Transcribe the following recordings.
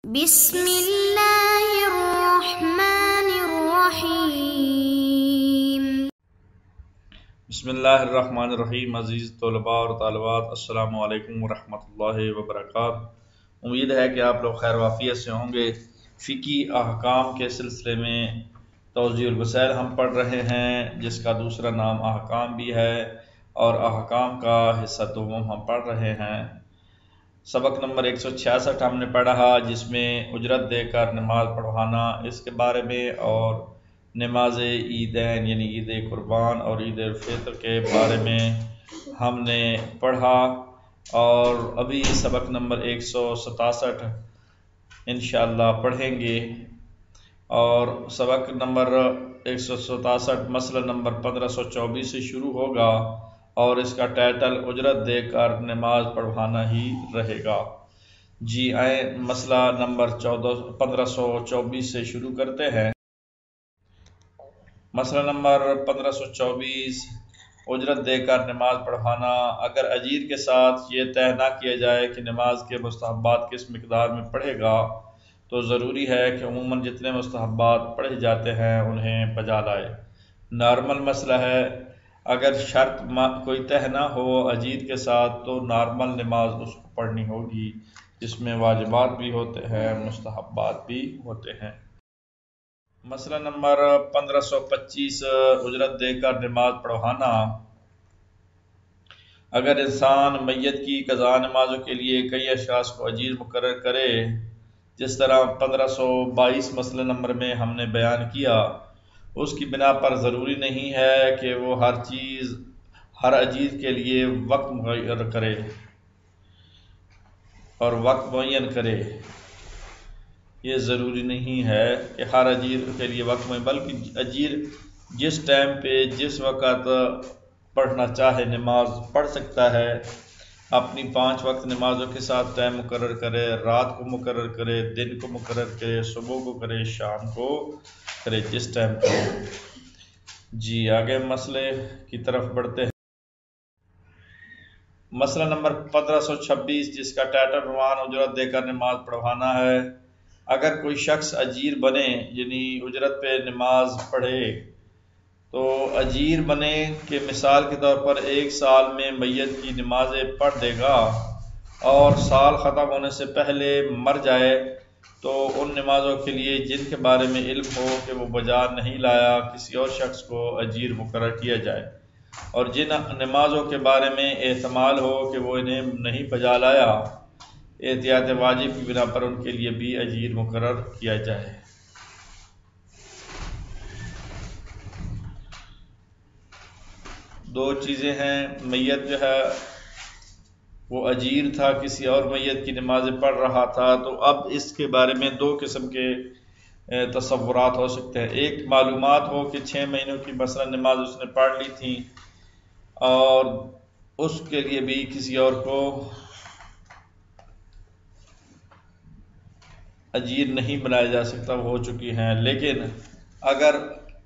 بسم اللہ الرحمن الرحیم۔ بسم اللہ الرحمن الرحیم۔ عزیز طلباء اور طالبات، السلام علیکم ورحمۃ اللہ وبرکاتہ۔ امید ہے کہ آپ لوگ خیر وافیت سے ہوں گے۔ فقہی احکام کے سلسلے میں توضیح الوسائل ہم پڑھ رہے ہیں، جس کا دوسرا نام احکام بھی ہے، اور احکام کا حصہ دوم ہم پڑھ رہے ہیں۔ سبق نمبر 166 ہم نے پڑھا، جس میں اجرت دے کر نماز پڑھوانا اس کے بارے میں، اور نماز عیدین یعنی عید قربان اور عید الفطر کے بارے میں ہم نے پڑھا، اور ابھی سبق نمبر 167 انشاءاللہ پڑھیں گے۔ اور سبق نمبر 167 مسئلہ نمبر 1524 سے شروع ہوگا، اور اس کا ٹائٹل اجرت دے کر نماز پڑھوانا ہی رہے گا۔ جی آئیں مسئلہ نمبر 1524 سے شروع کرتے ہیں۔ مسئلہ نمبر 1524، اجرت دے کر نماز پڑھوانا۔ اگر اجیر کے ساتھ یہ طے نہ کیا جائے کہ نماز کے مستحبات کس مقدار میں پڑھے گا، تو ضروری ہے کہ عموماً جتنے مستحبات پڑھے جاتے ہیں انہیں بجا لائے۔ نارمل مسئلہ ہے، اگر شرط کوئی طے نہ ہو اجیر کے ساتھ تو نارمل نماز اس کو پڑھنی ہوگی، جس میں واجبات بھی ہوتے ہیں، مستحبات بھی ہوتے ہیں۔ مسئلہ نمبر 1525، اجرت دے کر نماز پڑھوانا۔ اگر انسان میت کی قضاء نمازوں کے لیے کئی اشخاص کو اجیر مقرر کرے، جس طرح 1522 مسئلہ نمبر میں ہم نے بیان کیا، اس کی بنا پر ضروری نہیں ہے کہ وہ ہر اجیر کے لیے وقت مقرر کرے اور وقت معین کرے۔ یہ ضروری نہیں ہے کہ ہر اجیر کے لیے وقت معین، بلکہ اجیر جس ٹائم پہ جس وقت پڑھنا چاہے نماز پڑھ سکتا ہے۔ اپنی 5 وقت نمازوں کے ساتھ ٹائم مقرر کرے، رات کو مقرر کرے، دن کو مقرر کرے، صبح کو کرے، شام کو کرے، جس ٹائم کو۔ جی آگے مسئلے کی طرف بڑھتے ہیں۔ مسئلہ نمبر 1526، جس کا ٹائٹل عنوان اجرت دے کر نماز پڑھوانا ہے۔ اگر کوئی شخص اجیر بنے یعنی اجرت پہ نماز پڑھے، تو اجیر بنے کہ مثال کے طور پر 1 سال میں میت کی نمازیں پڑھ دے گا، اور سال ختم ہونے سے پہلے مر جائے، تو ان نمازوں کے لیے جن کے بارے میں علم ہو کہ وہ بجا نہیں لایا، کسی اور شخص کو اجیر مقرر کیا جائے، اور جن نمازوں کے بارے میں احتمال ہو کہ وہ انہیں نہیں بجا لایا، احتیاط واجب کی بنا پر ان کے لیے بھی اجیر مقرر کیا جائے۔ دو چیزیں ہیں، میت جو ہے وہ اجیر تھا، کسی اور میت کی نمازیں پڑھ رہا تھا، تو اب اس کے بارے میں 2 قسم کے تصورات ہو سکتے ہیں۔ ایک معلومات ہو کہ 6 مہینوں کی مثلا نماز اس نے پڑھ لی تھی، اور اس کے لیے بھی کسی اور کو اجیر نہیں بنایا جا سکتا، وہ ہو چکی ہیں۔ لیکن اگر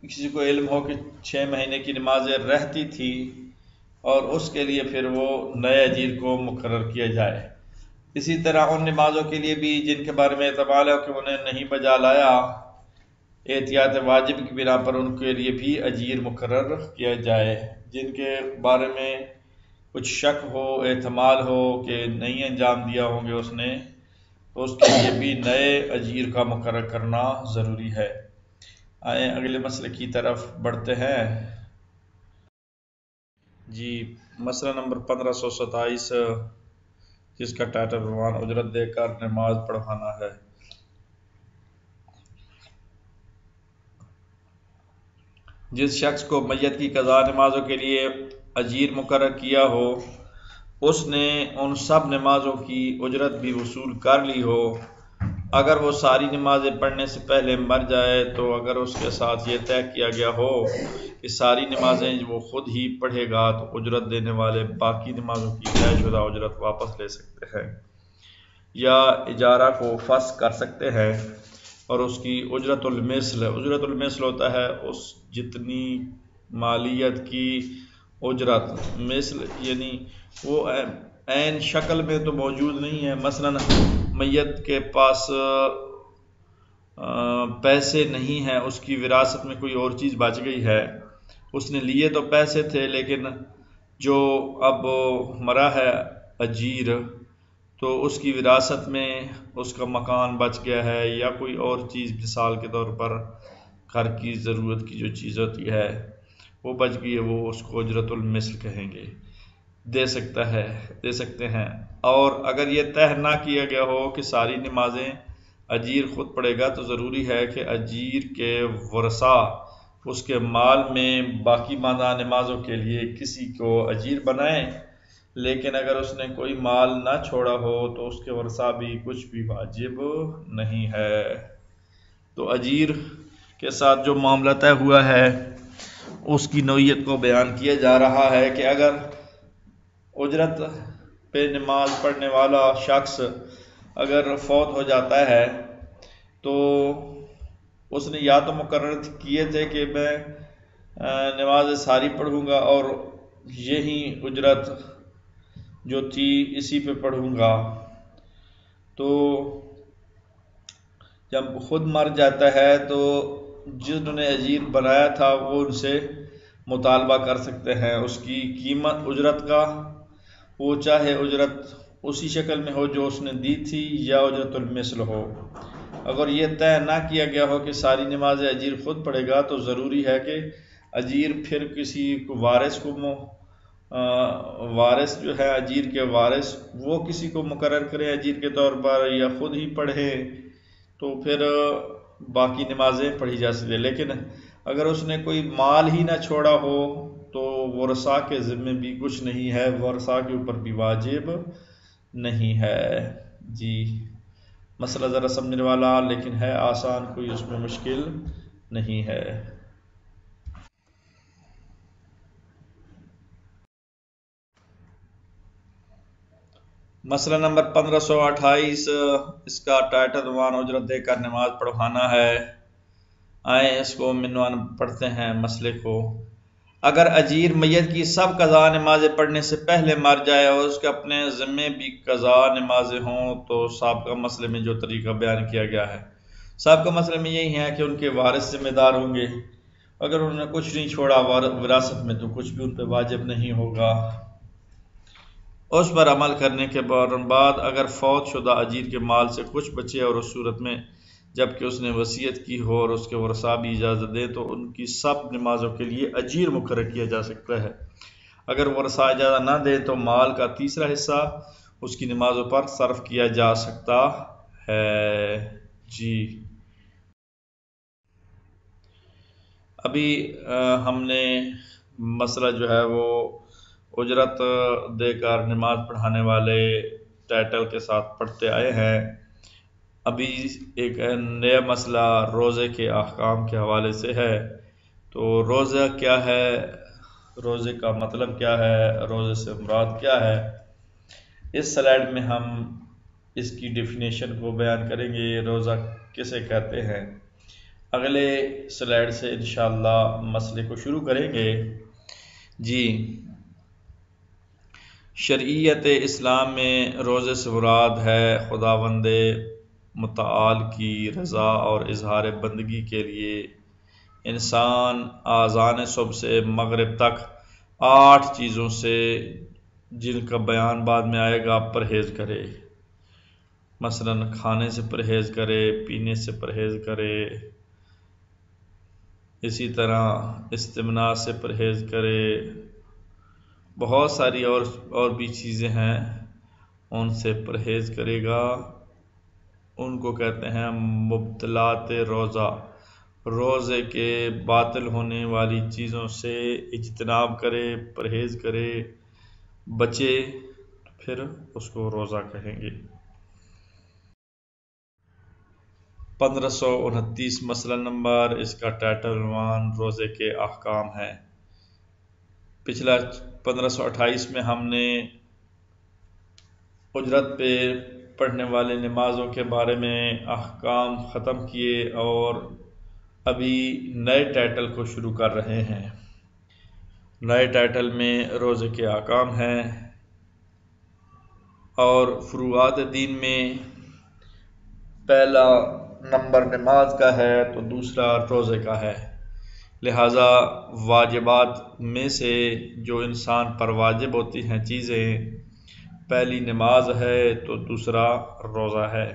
کسی کو علم ہو کہ 6 مہینے کی نمازیں رہتی تھی، اور اس کے لیے پھر وہ نئے اجیر کو مقرر کیا جائے۔ اسی طرح ان نمازوں کے لیے بھی جن کے بارے میں احتمال ہے کہ انہیں نہیں بجا لایا، احتیاط واجب کی بنا پر ان کے لیے بھی اجیر مقرر کیا جائے۔ جن کے بارے میں کچھ شک ہو، احتمال ہو کہ نہیں انجام دیا ہوں گے اس نے، تو اس کے لیے بھی نئے اجیر کا مقرر کرنا ضروری ہے۔ آئیں اگلے مسئلے کی طرف بڑھتے ہیں۔ جی مسئلہ نمبر 1527، جس کا ٹائٹل عنوان اجرت دے کر نماز پڑھوانا ہے۔ جس شخص کو میت کی قضاء نمازوں کے لیے اجیر مقرر کیا ہو، اس نے ان سب نمازوں کی اجرت بھی وصول کر لی ہو۔ اگر وہ ساری نمازیں پڑھنے سے پہلے مر جائے، تو اگر اس کے ساتھ یہ طے کیا گیا ہو کہ ساری نمازیں وہ خود ہی پڑھے گا، تو اجرت دینے والے باقی نمازوں کی طے شدہ اجرت واپس لے سکتے ہیں، یا اجارہ کو فسخ کر سکتے ہیں، اور اس کی اجرت المثل ہوتا ہے اس جتنی مالیت کی اجرت، مثل یعنی وہ عین شکل میں تو موجود نہیں ہے۔ مثلا میت کے پاس پیسے نہیں ہیں، اس کی وراثت میں کوئی اور چیز بچ گئی ہے، اس نے لیے تو پیسے تھے لیکن جو اب مرا ہے اجیر تو اس کی وراثت میں اس کا مکان بچ گیا ہے یا کوئی اور چیز، مثال کے طور پر گھر کی ضرورت کی جو چیز ہوتی ہے وہ بچ گئی ہے، وہ اس کو اجرت المثل کہیں گے، دے سکتے ہیں۔ اور اگر یہ طے نہ کیا گیا ہو کہ ساری نمازیں اجیر خود پڑھے گا تو ضروری ہے کہ اجیر کے ورثاء اس کے مال میں باقی ماندہ نمازوں کے لیے کسی کو اجیر بنائیں، لیکن اگر اس نے کوئی مال نہ چھوڑا ہو تو اس کے ورثاء بھی کچھ بھی واجب نہیں ہے۔ تو اجیر کے ساتھ جو معاملہ طے ہوا ہے اس کی نوعیت کو بیان کیا جا رہا ہے کہ اگر اجرت پہ نماز پڑھنے والا شخص اگر فوت ہو جاتا ہے تو اس نے یا تو مقرر کیے تھے کہ میں نماز ساری پڑھوں گا اور یہی اجرت جو تھی اسی پہ پڑھوں گا، تو جب خود مر جاتا ہے تو جنہوں نے اجیر بنایا تھا وہ ان سے مطالبہ کر سکتے ہیں اس کی قیمت اجرت کا، وہ چاہے اجرت اسی شکل میں ہو جو اس نے دی تھی یا اجرت المثل ہو۔ اگر یہ طے نہ کیا گیا ہو کہ ساری نمازیں اجیر خود پڑھے گا تو ضروری ہے کہ اجیر پھر کسی وارث جو ہے اجیر کے وارث وہ کسی کو مقرر کرے اجیر کے طور پر یا خود ہی پڑھے، تو پھر باقی نمازیں پڑھی جا سکتے۔ لیکن اگر اس نے کوئی مال ہی نہ چھوڑا ہو تو ورثاء کے ذمے بھی کچھ نہیں ہے، ورثاء کے اوپر بھی واجب نہیں ہے۔ جی مسئلہ ذرا سمجھنے والا لیکن ہے آسان، کوئی اس میں مشکل نہیں ہے۔ مسئلہ نمبر 1528، اس کا ٹائٹل عنوان اجرت دے کر نماز پڑھوانا ہے۔ آئیں اس کو عنوان پڑھتے ہیں مسئلے کو۔ اگر اجیر میت کی سب قضا نمازیں پڑھنے سے پہلے مر جائے اور اس کے اپنے ذمے بھی قضا نمازیں ہوں تو سابقہ مسئلے میں جو طریقہ بیان کیا گیا ہے، سابقہ مسئلے میں یہی ہے کہ ان کے وارث ذمہ دار ہوں گے، اگر انہوں نے کچھ نہیں چھوڑا وراثت میں تو کچھ بھی ان پہ واجب نہیں ہوگا۔ اس پر عمل کرنے کے بعد اگر فوت شدہ اجیر کے مال سے کچھ بچے اور اس صورت میں جبکہ اس نے وصیت کی ہو اور اس کے ورثاء بھی اجازت دیں تو ان کی سب نمازوں کے لیے اجیر مقرر کیا جا سکتا ہے۔ اگر ورثاء اجازت نہ دیں تو مال کا تیسرا حصہ اس کی نمازوں پر صرف کیا جا سکتا ہے۔ جی ابھی ہم نے مسئلہ جو ہے وہ اجرت دے کر نماز پڑھانے والے ٹائٹل کے ساتھ پڑھتے آئے ہیں۔ ابھی ایک نیا مسئلہ روزے کے احکام کے حوالے سے ہے۔ تو روزہ کیا ہے، روزے کا مطلب کیا ہے، روزے سے مراد کیا ہے، اس سلائیڈ میں ہم اس کی ڈیفینیشن کو بیان کریں گے، روزہ کسے کہتے ہیں۔ اگلے سلائیڈ سے انشاءاللہ مسئلے کو شروع کریں گے۔ جی شریعت اسلام میں روزے سے مراد ہے خداوند متعال کی رضا اور اظہار بندگی کے لیے انسان آذان صبح سے مغرب تک 8 چیزوں سے جن کا بیان بعد میں آئے گا پرہیز کرے، مثلا کھانے سے پرہیز کرے، پینے سے پرہیز کرے، اسی طرح استمناء سے پرہیز کرے، بہت ساری اور بھی چیزیں ہیں ان سے پرہیز کرے گا، ان کو کہتے ہیں مبطلات روزہ۔ روزے کے باطل ہونے والی چیزوں سے اجتناب کرے، پرہیز کرے، بچے، پھر اس کو روزہ کہیں گے۔ 1529 مسئلہ نمبر، اس کا ٹائٹل عنوان روزے کے احکام ہے۔ پچھلا 1528 میں ہم نے اجرت پہ پڑھنے والے نمازوں کے بارے میں احکام ختم کیے اور ابھی نئے ٹائٹل کو شروع کر رہے ہیں۔ نئے ٹائٹل میں روزے کے احکام ہیں اور فروعات دین میں پہلا نمبر نماز کا ہے تو دوسرا روزے کا ہے، لہٰذا واجبات میں سے جو انسان پر واجب ہوتی ہیں چیزیں، پہلی نماز ہے تو دوسرا روزہ ہے۔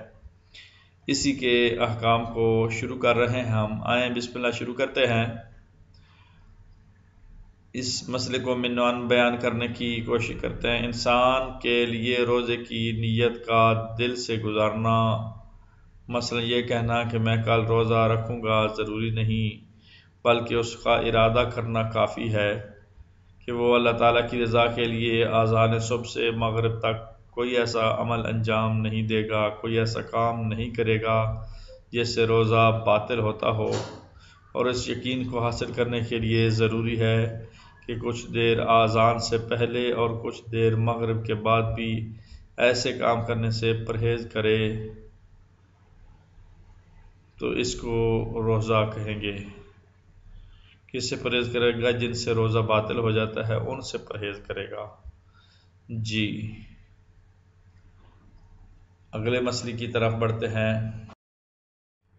اسی کے احکام کو شروع کر رہے ہیں ہم، آئیں بسم اللہ شروع کرتے ہیں۔ اس مسئلے کو عنوان بیان کرنے کی کوشش کرتے ہیں۔ انسان کے لیے روزے کی نیت کا دل سے گزارنا، مثلا یہ کہنا کہ میں کل روزہ رکھوں گا ضروری نہیں، بلکہ اس کا ارادہ کرنا کافی ہے کہ وہ اللہ تعالیٰ کی رضا کے لیے آذان صبح سے مغرب تک کوئی ایسا عمل انجام نہیں دے گا، کوئی ایسا کام نہیں کرے گا جس سے روزہ باطل ہوتا ہو، اور اس یقین کو حاصل کرنے کے لیے ضروری ہے کہ کچھ دیر آذان سے پہلے اور کچھ دیر مغرب کے بعد بھی ایسے کام کرنے سے پرہیز کرے تو اس کو روزہ کہیں گے۔ کس سے پرہیز کرے گا؟ جن سے روزہ باطل ہو جاتا ہے ان سے پرہیز کرے گا۔ جی اگلے مسئلے کی طرف بڑھتے ہیں۔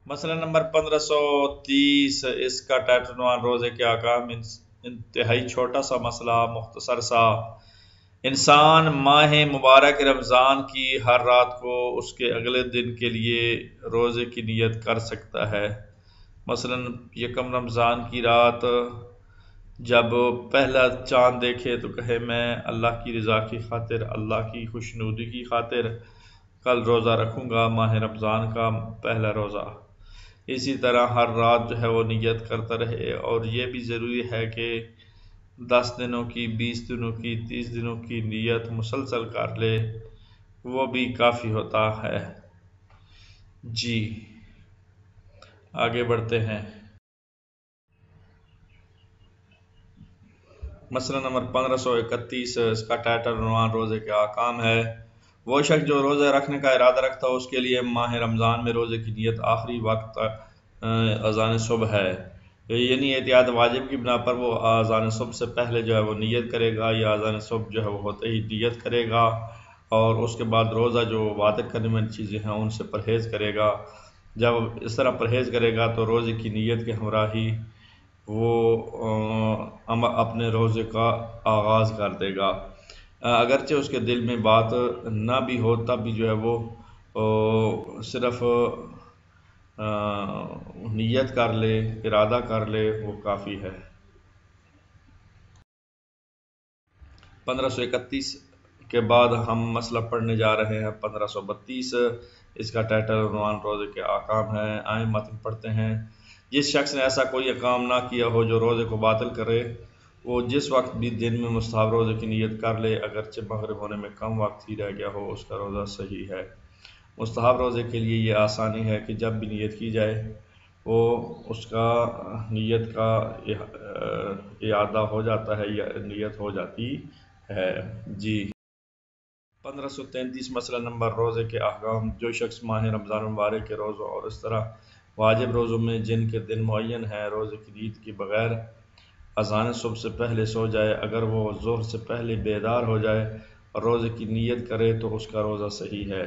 مسئلہ نمبر 1530، اس کا ٹائٹل عنوان روزے کے احکام، انتہائی چھوٹا سا مسئلہ، مختصر سا۔ انسان ماہ مبارک رمضان کی ہر رات کو اس کے اگلے دن کے لیے روزے کی نیت کر سکتا ہے۔ مثلا یکم رمضان کی رات جب پہلا چاند دیکھے تو کہے میں اللہ کی رضا کی خاطر، اللہ کی خوشنودی کی خاطر کل روزہ رکھوں گا، ماہ رمضان کا پہلا روزہ۔ اسی طرح ہر رات جو ہے وہ نیت کرتا رہے، اور یہ بھی ضروری ہے کہ 10 دنوں کی، 20 دنوں کی، 30 دنوں کی نیت مسلسل کر لے، وہ بھی کافی ہوتا ہے۔ جی آگے بڑھتے ہیں۔ مسئلہ نمبر 1531، اس کا ٹائٹل عنوان روزے کے احکام ہے۔ وہ شخص جو روزہ رکھنے کا ارادہ رکھتا ہو اس کے لیے ماہ رمضان میں روزے کی نیت آخری وقت اذان صبح ہے، یعنی احتیاط واجب کی بنا پر وہ اذان صبح سے پہلے جو ہے وہ نیت کرے گا، یا اذان صبح جو ہے وہ ہوتے ہی نیت کرے گا، اور اس کے بعد روزہ جو واجب کرنے والی چیزیں ہیں ان سے پرہیز کرے گا۔ جب اس طرح پرہیز کرے گا تو روزے کی نیت کے ہمراہ ہی وہ اپنے روزے کا آغاز کر دے گا، اگرچہ اس کے دل میں بات نہ بھی ہو تب بھی جو ہے وہ صرف نیت کر لے، ارادہ کر لے، وہ کافی ہے۔ 1531 کے بعد ہم مسئلہ پڑھنے جا رہے ہیں 1532، اس کا ٹائٹل عنوان روزے کے احکام ہے۔ آئیں متن پڑھتے ہیں۔ جس شخص نے ایسا کوئی کام نہ کیا ہو جو روزے کو باطل کرے، وہ جس وقت بھی دن میں مستحب روزے کی نیت کر لے، اگرچہ مغرب ہونے میں کم وقت ہی رہ گیا ہو، اس کا روزہ صحیح ہے۔ مستحب روزے کے لیے یہ آسانی ہے کہ جب بھی نیت کی جائے وہ اس کا نیت کا اعادہ ہو جاتا ہے یا نیت ہو جاتی ہے۔ جی 1533 مسئلہ نمبر روزے کے احکام۔ جو شخص ماہ رمضان مبارک کے روزوں اور اس طرح واجب روزوں میں جن کے دن معین ہیں روزے کی نیت کے بغیر اذان صبح سے پہلے سو جائے، اگر وہ ظہر سے پہلے بیدار ہو جائے اور روزے کی نیت کرے تو اس کا روزہ صحیح ہے،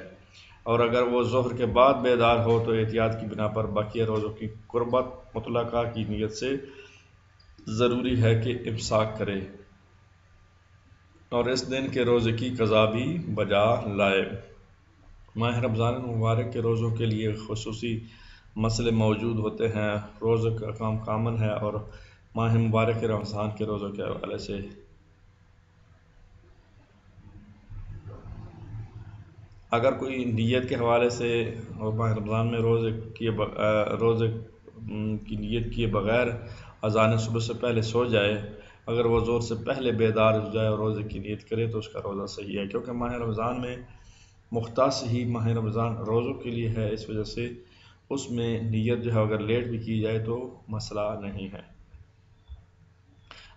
اور اگر وہ ظہر کے بعد بیدار ہو تو احتیاط کی بنا پر بقیہ روزوں کی قربت مطلقہ کی نیت سے ضروری ہے کہ امساک کرے اور اس دن کے روزے کی قضا بھی بجا لائے۔ ماہ رمضان مبارک کے روزوں کے لیے خصوصی مسئلے موجود ہوتے ہیں، روزے کا کام کامن ہے، اور ماہ مبارک رمضان کے روزوں کے حوالے سے اگر کوئی نیت کے حوالے سے ماہ رمضان میں روزے کی نیت کیے بغیر اذان صبح سے پہلے سو جائے، اگر وہ ظہر سے پہلے بیدار ہو جائے اور روزے کی نیت کرے تو اس کا روزہ صحیح ہے، کیونکہ ماہ رمضان میں مختص ہی ماہ رمضان روزوں کے لیے ہے، اس وجہ سے اس میں نیت جو ہے اگر لیٹ بھی کی جائے تو مسئلہ نہیں ہے۔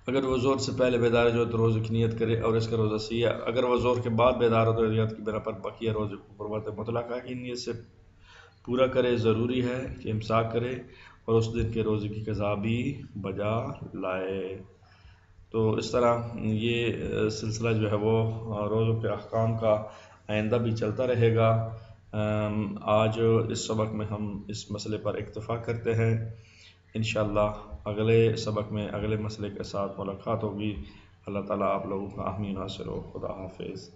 اگر وہ ظہر سے پہلے بیدار جو تو روزے کی نیت کرے اور اس کا روزہ صحیح ہے، اگر وہ ظہر کے بعد بیدار ہو تو احتیاط کی بنا پر بقیہ روزے کو قربت مطلقہ کی نیت سے پورا کرے، ضروری ہے کہ امساک کرے اور اس دن کے روزے کی قضا بھی بجا لائے۔ تو اس طرح یہ سلسلہ جو ہے وہ روزوں کے احکام کا آئندہ بھی چلتا رہے گا۔ آج اس سبق میں ہم اس مسئلے پر اکتفا کرتے ہیں. انشاءاللہ اگلے سبق میں اگلے مسئلے کے ساتھ ملاقات ہوگی. اللہ تعالیٰ آپ لوگوں کا آمین حاصل ہو. خدا حافظ.